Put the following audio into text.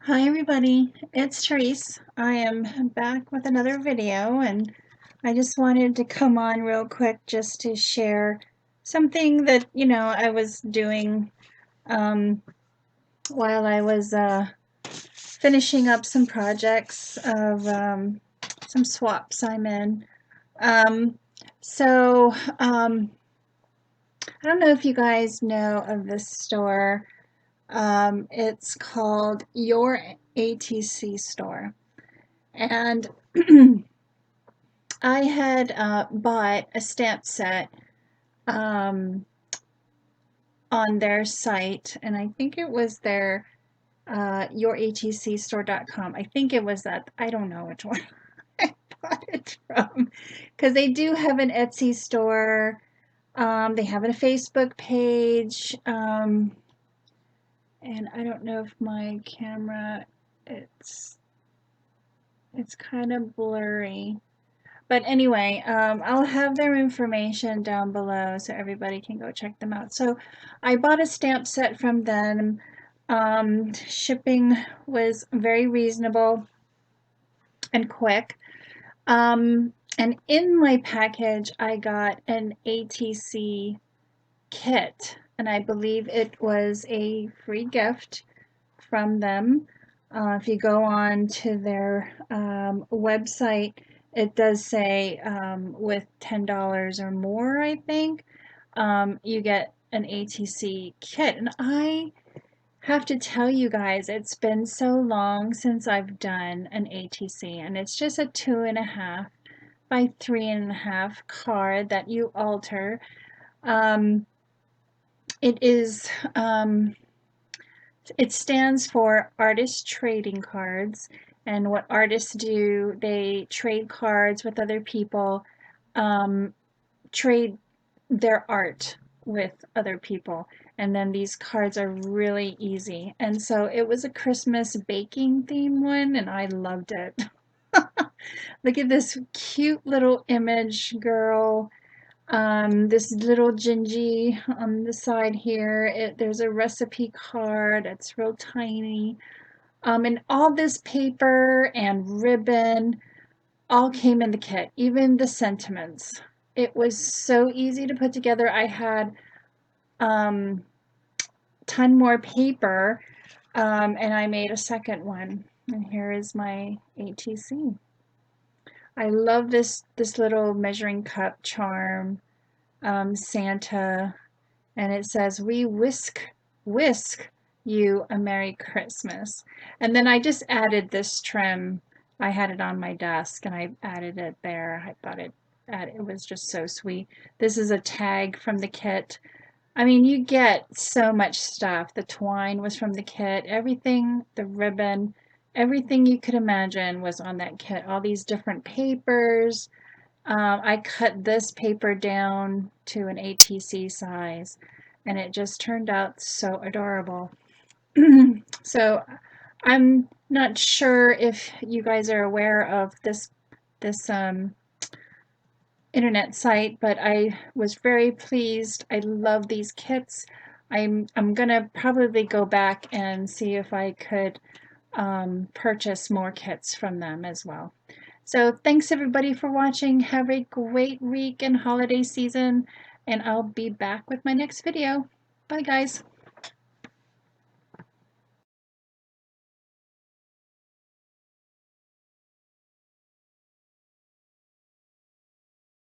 Hi everybody, it's Tereese. I am back with another video and I just wanted to come on real quick just to share something that, I was doing um, while I was finishing up some projects of some swaps I'm in. Um, so, I don't know if you guys know of this store. It's called Your ATC Store. And I had bought a stamp set um, on their site, and I think it was their yourATCstore.com. I think it was that. I don't know which one I bought it from because they do have an Etsy store. They have a Facebook page, and I don't know if my camera it's it's kind of blurry. But anyway, I'll have their information down below so everybody can go check them out. So I bought a stamp set from them. Shipping was very reasonable and quick. And in my package, I got an ATC kit, and I believe it was a free gift from them. If you go on to their website, it does say with $10 or more, I think, you get an ATC kit. And I have to tell you guys, it's been so long since I've done an ATC, and it's just a 2.5 by 3.5 card that you alter. It is It stands for Artist Trading Cards. And what artists do, they trade cards with other people, trade their art with other people. And then these cards are really easy. And so it was a Christmas baking theme one, and I loved it. Look at this cute little image girl. This little Gingy on the side here. There's a recipe card. It's real tiny. And all this paper and ribbon all came in the kit, even the sentiments. It was so easy to put together. I had ton more paper, and I made a second one. And here is my ATC. I love this little measuring cup charm, Santa, and it says, "We whisk you a Merry Christmas." And then I just added this trim. I had it on my desk and I added it there. I thought it was just so sweet. This is a tag from the kit. I mean, you get so much stuff. The twine was from the kit, everything, the ribbon, everything you could imagine was on that kit. All these different papers. I cut this paper down to an ATC size, and it just turned out so adorable. So I'm not sure if you guys are aware of this internet site, but I was very pleased. I love these kits. I'm gonna probably go back and see if I could purchase more kits from them as well. So thanks everybody for watching. Have a great week and holiday season, and I'll be back with my next video. Bye guys.